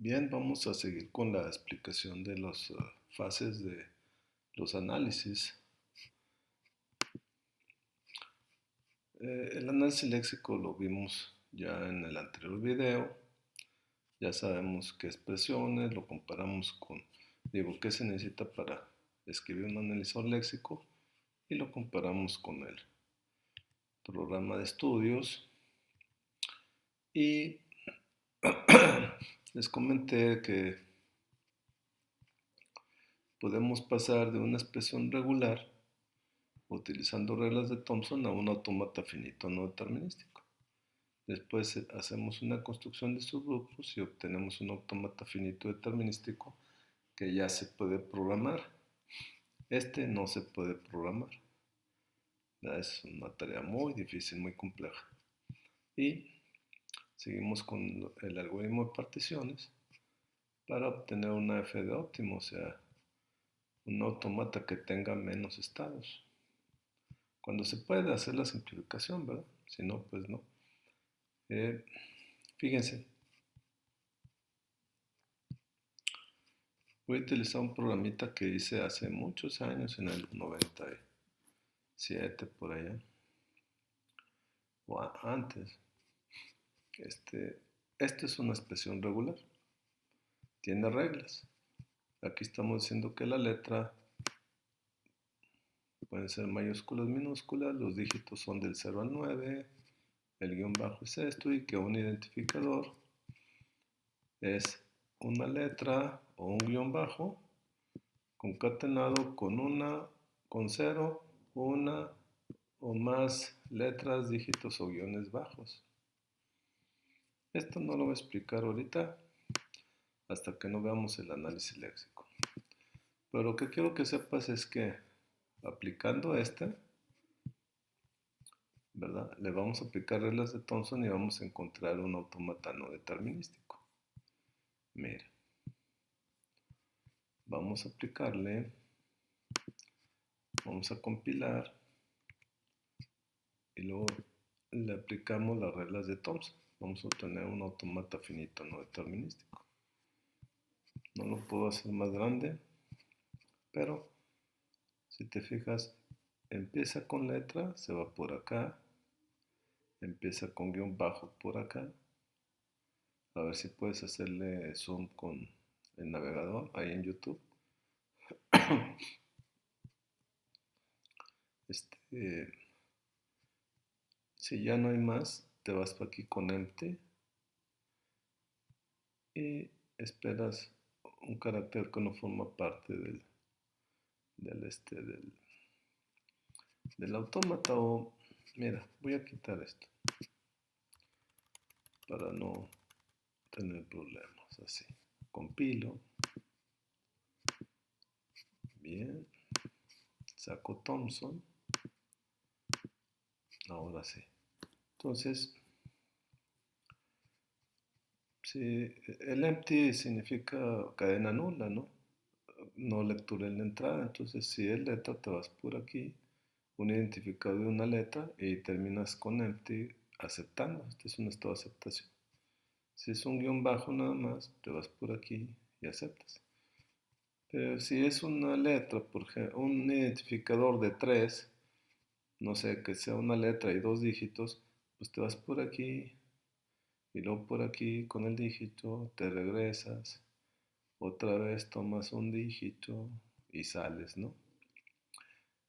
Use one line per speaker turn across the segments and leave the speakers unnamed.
Bien, vamos a seguir con la explicación de las fases de los análisis. El análisis léxico lo vimos ya en el anterior video. Ya sabemos qué expresiones, lo comparamos con, qué se necesita para escribir un analizador léxico y lo comparamos con el programa de estudios. Y les comenté que podemos pasar de una expresión regular utilizando reglas de Thomson a un autómata finito no determinístico. Después hacemos una construcción de subgrupos y obtenemos un autómata finito determinístico que ya se puede programar. Este no se puede programar. Es una tarea muy difícil, muy compleja. Y seguimos con el algoritmo de particiones para obtener una f de óptimo, o sea, un autómata que tenga menos estados. Cuando se puede hacer la simplificación, ¿verdad? Si no, pues no. Fíjense, voy a utilizar un programita que hice hace muchos años, en el 97 por allá, o antes. Este es una expresión regular, tiene reglas. Aquí estamos diciendo que la letra pueden ser mayúsculas, minúsculas, los dígitos son del 0 al 9, el guión bajo es esto y que un identificador es una letra o un guión bajo concatenado con 0, una o más letras, dígitos o guiones bajos. Esto no lo voy a explicar ahorita hasta que no veamos el análisis léxico. Pero lo que quiero que sepas es que aplicando ¿verdad? Le vamos a aplicar reglas de Thomson y vamos a encontrar un autómata no determinístico. Mira, vamos a aplicarle, vamos a compilar y luego le aplicamos las reglas de Thomson. Vamos a obtener un autómata finito no determinístico. No lo puedo hacer más grande, pero si te fijas, empieza con letra, se va por acá, empieza con guión bajo por acá. A ver si puedes hacerle zoom con el navegador ahí en YouTube. Si ya no hay más, te vas para aquí con empty y esperas un carácter que no forma parte del autómata. O mira, voy a quitar esto para no tener problemas. Así, compilo, bien, saco Thomson, ahora sí. Entonces, si el empty significa cadena nula, ¿no? No lectura en la entrada. Entonces, si es letra, te vas por aquí, un identificador de una letra y terminas con empty aceptando. Este es un estado de aceptación. Si es un guión bajo nada más, te vas por aquí y aceptas. Pero si es una letra, por ejemplo, un identificador de 3, no sé, que sea una letra y 2 dígitos, pues te vas por aquí y luego por aquí con el dígito, te regresas, otra vez tomas un dígito y sales, ¿no?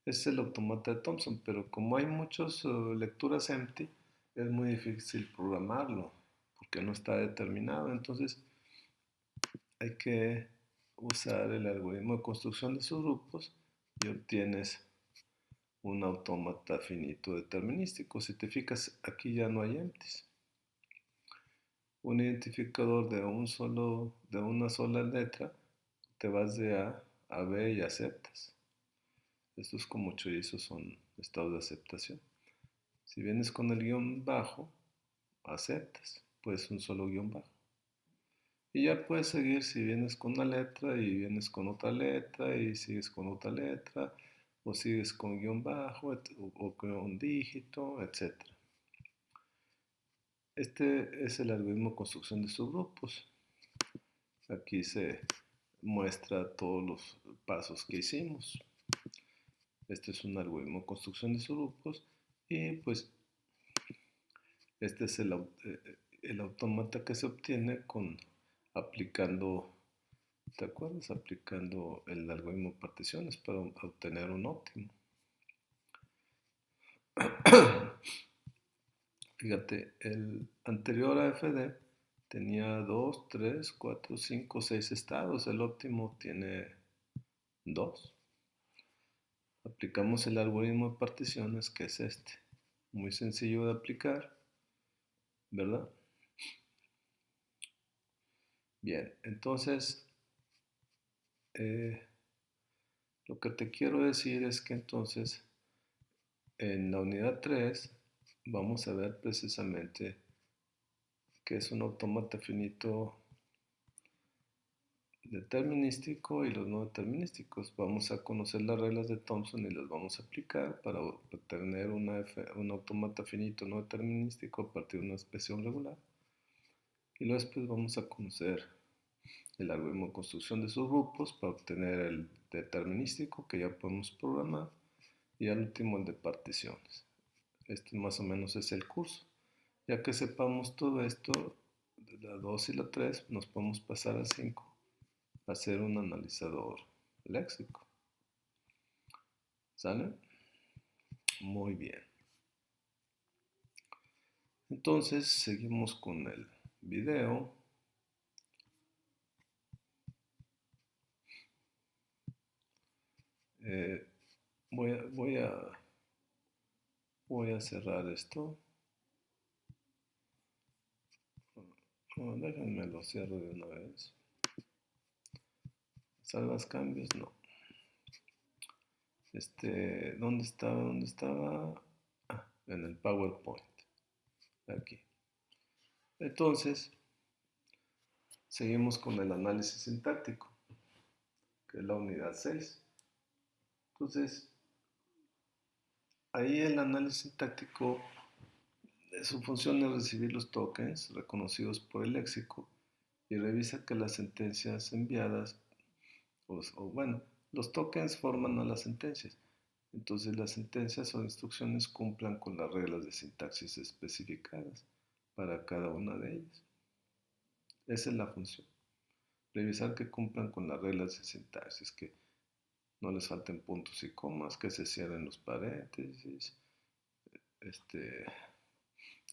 Es el automata de Thomson, pero como hay muchas lecturas empty, es muy difícil programarlo porque no está determinado. Entonces hay que usar el algoritmo de construcción de subgrupos y obtienes un autómata finito determinístico. Si te fijas, aquí ya no hay empties. Un identificador de una sola letra, te vas de A a B y aceptas. Estos como chorizos son estados de aceptación. Si vienes con el guión bajo, aceptas, pues un solo guión bajo. Y ya puedes seguir si vienes con una letra y vienes con otra letra y sigues con otra letra o sigues con guión bajo o con un dígito, etc. Este es el algoritmo de construcción de subgrupos. Aquí se muestra todos los pasos que hicimos. Este es un algoritmo de construcción de subgrupos y pues este es el autómata que se obtiene aplicando, ¿te acuerdas? Aplicando el algoritmo de particiones para obtener un óptimo. Fíjate, el anterior AFD tenía 2, 3, 4, 5, 6 estados. El óptimo tiene 2. Aplicamos el algoritmo de particiones, que es este. Muy sencillo de aplicar, ¿verdad? Bien, entonces, lo que te quiero decir es que entonces, en la unidad 3, vamos a ver precisamente que es un autómata finito determinístico y los no determinísticos. Vamos a conocer las reglas de Thompson y las vamos a aplicar para obtener un autómata finito no determinístico a partir de una expresión regular. Y luego después vamos a conocer el algoritmo de construcción de subgrupos para obtener el determinístico que ya podemos programar y al último el de particiones. Este más o menos es el curso. Ya que sepamos todo esto, la 2 y la 3, nos podemos pasar a 5, a hacer un analizador léxico. ¿Sale? Muy bien. Entonces, seguimos con el video. Voy a cerrar esto. Déjenme lo cierro de una vez. ¿Salvas cambios? No. ¿Dónde estaba? ¿Dónde estaba? Ah, en el PowerPoint. Aquí. Entonces, seguimos con el análisis sintáctico, que es la unidad 6. Entonces, ahí el análisis sintáctico, su función es recibir los tokens reconocidos por el léxico y revisa que las sentencias enviadas, bueno, los tokens forman a las sentencias. Entonces las sentencias o instrucciones cumplan con las reglas de sintaxis especificadas para cada una de ellas. Esa es la función. Revisar que cumplan con las reglas de sintaxis, que no les falten puntos y comas, que se cierren los paréntesis,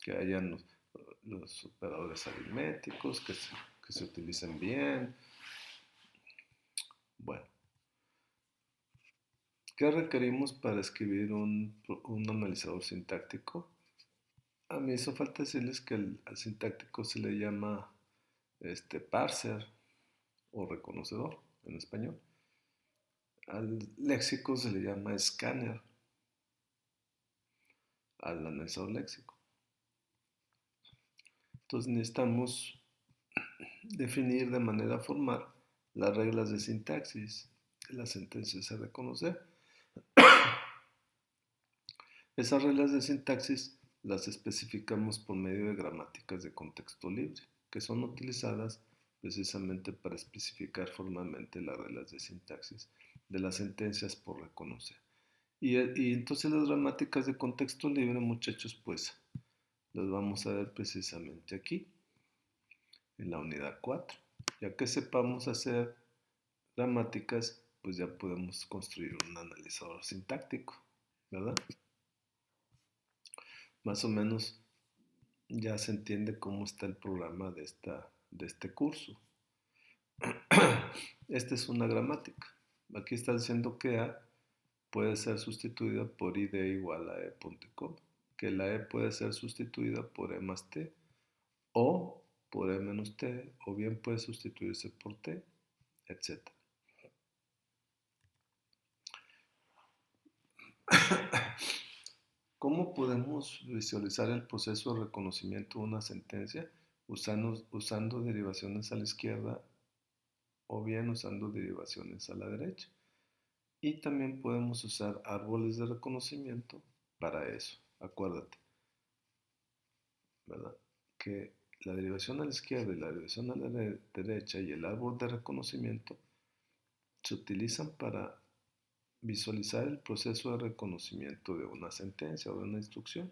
que hayan los operadores aritméticos, que se utilicen bien. Bueno, ¿qué requerimos para escribir un analizador sintáctico? A mí hizo falta decirles que al sintáctico se le llama parser o reconocedor en español. Al léxico se le llama escáner, al analizador léxico. Entonces necesitamos definir de manera formal las reglas de sintaxis de las sentencias a reconocer. Esas reglas de sintaxis las especificamos por medio de gramáticas de contexto libre, que son utilizadas precisamente para especificar formalmente las reglas de sintaxis de las sentencias por reconocer. Y entonces las gramáticas de contexto libre, muchachos, pues las vamos a ver precisamente aquí, en la unidad 4. Ya que sepamos hacer gramáticas, pues ya podemos construir un analizador sintáctico, ¿verdad? Más o menos ya se entiende cómo está el programa de este curso. Esta es una gramática. Aquí está diciendo que A puede ser sustituida por id igual a e punto y coma, que la e puede ser sustituida por e más t o por e menos t, o bien puede sustituirse por t, etc. ¿Cómo podemos visualizar el proceso de reconocimiento de una sentencia? Usando derivaciones a la izquierda o bien usando derivaciones a la derecha. Y también podemos usar árboles de reconocimiento para eso. Acuérdate, ¿verdad? Que la derivación a la izquierda y la derivación a la derecha y el árbol de reconocimiento se utilizan para visualizar el proceso de reconocimiento de una sentencia o de una instrucción.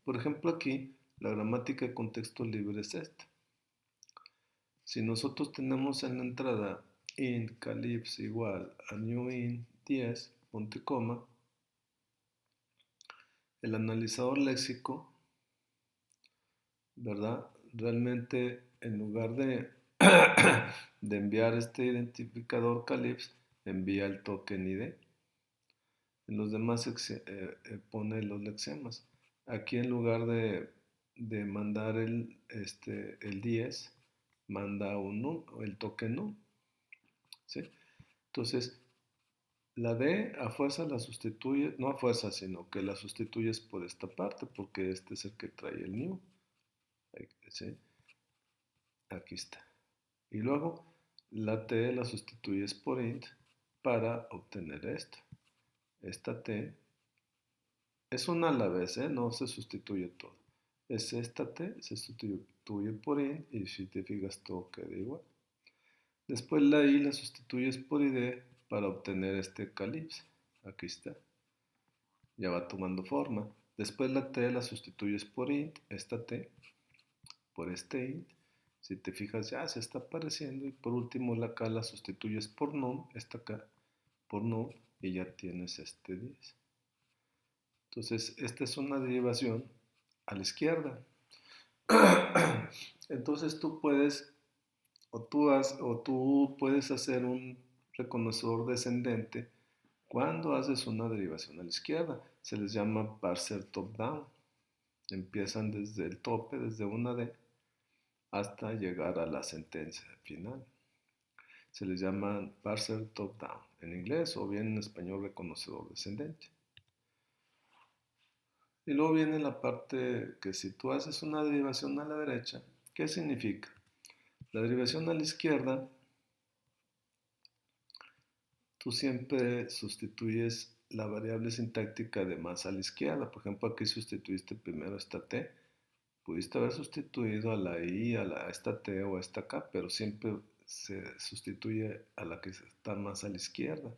Por ejemplo, aquí la gramática de contexto libre es esta. Si nosotros tenemos en la entrada int calypso igual a new int 10, punto y coma, el analizador léxico, ¿verdad? Realmente en lugar de, de enviar este identificador calypso, envía el token ID. En los demás pone los lexemas. Aquí en lugar de mandar el 10, manda el token null. ¿Sí? Entonces, la D a fuerza la sustituye, no a fuerza, sino que la sustituyes por esta parte, porque este es el que trae el new. ¿Sí? Aquí está. Y luego la T la sustituyes por int para obtener esto. Esta T es una a la vez, no se sustituye todo. Es esta T, se sustituye por int y si te fijas todo queda igual. Después la I la sustituyes por ID para obtener este calypso. Aquí está. Ya va tomando forma. Después la T la sustituyes por int, esta T, por este int. Si te fijas ya se está apareciendo. Y por último la K la sustituyes por num, esta K, por num y ya tienes este 10. Entonces esta es una derivación a la izquierda. Entonces tú puedes o tú puedes hacer un reconocedor descendente cuando haces una derivación a la izquierda. Se les llama parser top-down. Empiezan desde el tope, desde una D, hasta llegar a la sentencia final. Se les llama parser top-down en inglés o bien en español reconocedor descendente. Y luego viene la parte que si tú haces una derivación a la derecha, ¿qué significa? La derivación a la izquierda, tú siempre sustituyes la variable sintáctica de más a la izquierda. Por ejemplo, aquí sustituiste primero esta t. Pudiste haber sustituido a la i, a esta t o a esta k, pero siempre se sustituye a la que está más a la izquierda.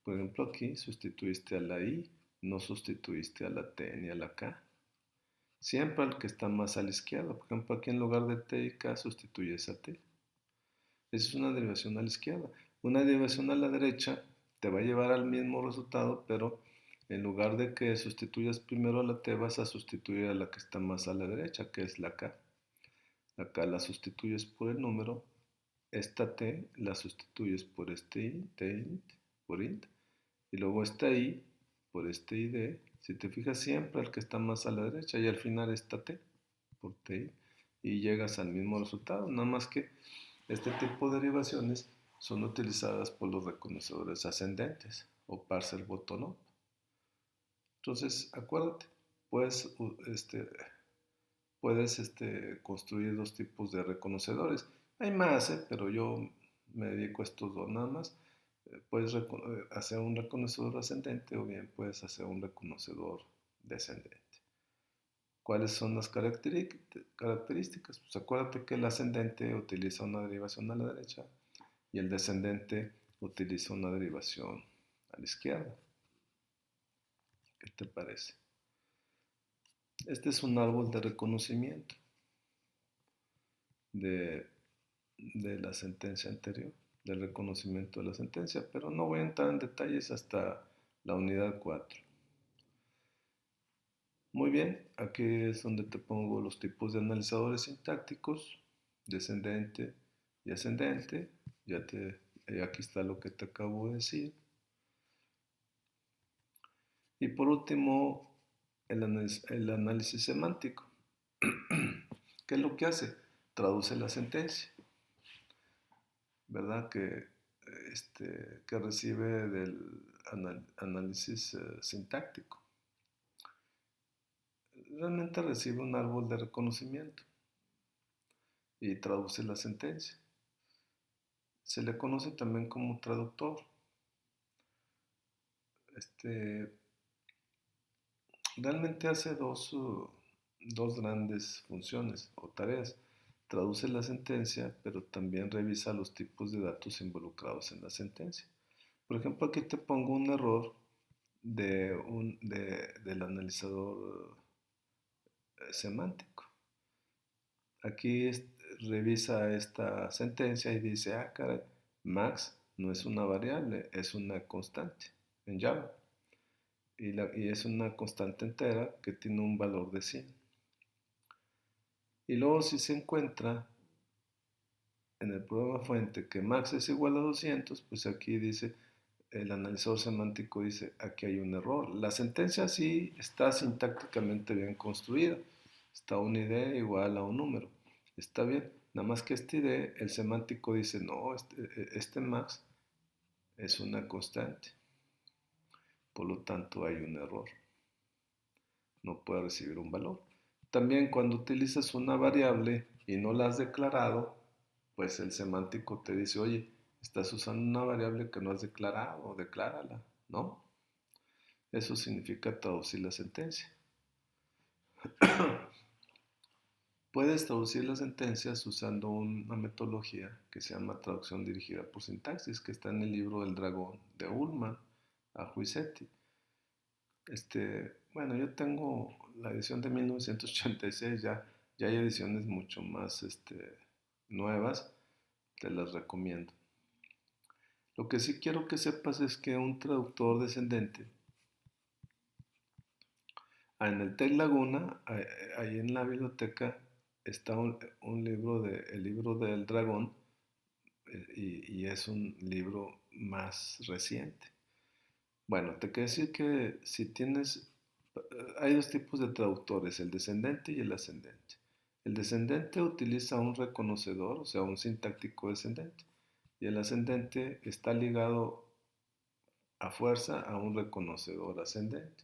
Por ejemplo, aquí sustituiste a la i, no sustituiste a la t ni a la k. Siempre al que está más a la izquierda. Por ejemplo, aquí en lugar de t y k sustituyes a t. Esa es una derivación a la izquierda. Una derivación a la derecha te va a llevar al mismo resultado, pero en lugar de que sustituyas primero a la t, vas a sustituir a la que está más a la derecha, que es la k. La k la sustituyes por el número, esta t la sustituyes por este int, por int, y luego esta i por este id. Si te fijas siempre al que está más a la derecha y al final esta t por ti y llegas al mismo resultado, nada más que este tipo de derivaciones son utilizadas por los reconocedores ascendentes o parser bottom-up. Entonces, acuérdate, puedes, construir dos tipos de reconocedores. Hay más, pero yo me dedico a estos dos nada más. Puedes hacer un reconocedor ascendente o bien puedes hacer un reconocedor descendente. ¿Cuáles son las características? Pues acuérdate que el ascendente utiliza una derivación a la derecha y el descendente utiliza una derivación a la izquierda. ¿Qué te parece? Este es un árbol de reconocimiento de, de la sentencia anterior, del reconocimiento de la sentencia, pero no voy a entrar en detalles hasta la unidad 4. Muy bien, aquí es donde te pongo los tipos de analizadores sintácticos, descendente y ascendente. Aquí está lo que te acabo de decir. Y por último, el análisis semántico. ¿Qué es lo que hace? Traduce la sentencia, ¿verdad? Que recibe del análisis sintáctico. Realmente recibe un árbol de reconocimiento y traduce la sentencia. Se le conoce también como traductor. Realmente hace dos grandes funciones o tareas. Traduce la sentencia, pero también revisa los tipos de datos involucrados en la sentencia. Por ejemplo, aquí te pongo un error del analizador semántico. Aquí revisa esta sentencia y dice, ah, caray, max no es una variable, es una constante en Java. Y es una constante entera que tiene un valor de 100. Y luego si se encuentra en el programa fuente que max es igual a 200, pues aquí dice, el analizador semántico dice, aquí hay un error. La sentencia sí está sintácticamente bien construida. Está una idea igual a un número. Está bien. Nada más que esta idea, el semántico dice, no, este max es una constante. Por lo tanto, hay un error. No puede recibir un valor. También cuando utilizas una variable y no la has declarado, pues el semántico te dice, oye, estás usando una variable que no has declarado, declárala, ¿no? Eso significa traducir la sentencia. Puedes traducir las sentencias usando una metodología que se llama traducción dirigida por sintaxis, que está en el libro del dragón de Ullman a Juicetti. Bueno, yo tengo la edición de 1986, ya hay ediciones mucho más nuevas, te las recomiendo. Lo que sí quiero que sepas es que un traductor descendente, en el TEC Laguna, ahí en la biblioteca, está un libro, el libro del dragón, y es un libro más reciente. Bueno, te quiero decir que si tienes, hay dos tipos de traductores, el descendente y el ascendente. El descendente utiliza un reconocedor, o sea, un sintáctico descendente, y el ascendente está ligado a fuerza a un reconocedor ascendente,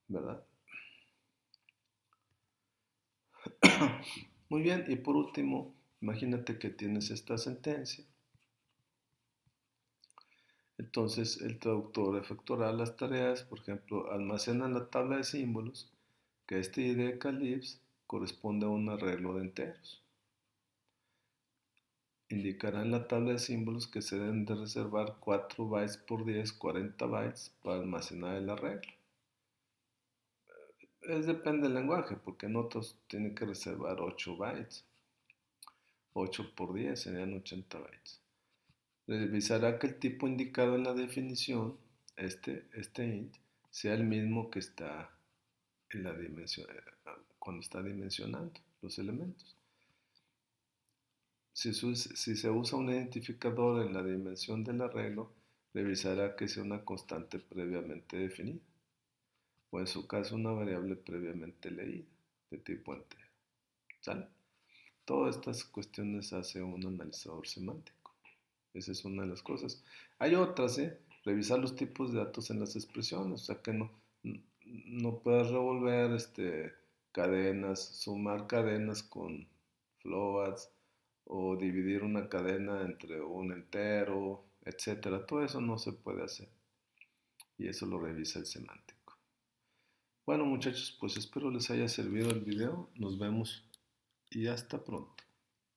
¿verdad? Muy bien, y por último, imagínate que tienes esta sentencia. Entonces el traductor efectuará las tareas, por ejemplo, almacena la tabla de símbolos, que este ID calypso corresponde a un arreglo de enteros. Indicará en la tabla de símbolos que se deben de reservar 4 bytes por 10, 40 bytes para almacenar el arreglo. Depende del lenguaje, porque en otros tienen que reservar 8 bytes. 8 por 10 serían 80 bytes. Revisará que el tipo indicado en la definición, este int, sea el mismo que está en la dimensión, cuando está dimensionando los elementos. Si se usa un identificador en la dimensión del arreglo, revisará que sea una constante previamente definida, o en su caso una variable previamente leída, de tipo entero. ¿Sale? Todas estas cuestiones hace un analizador semántico. Esa es una de las cosas. Hay otras, ¿eh? Revisar los tipos de datos en las expresiones, o sea que no puedes revolver cadenas, sumar cadenas con floats o dividir una cadena entre un entero, etcétera. Todo eso no se puede hacer y eso lo revisa el semántico. Bueno, muchachos, pues espero les haya servido el video. Nos vemos y hasta pronto.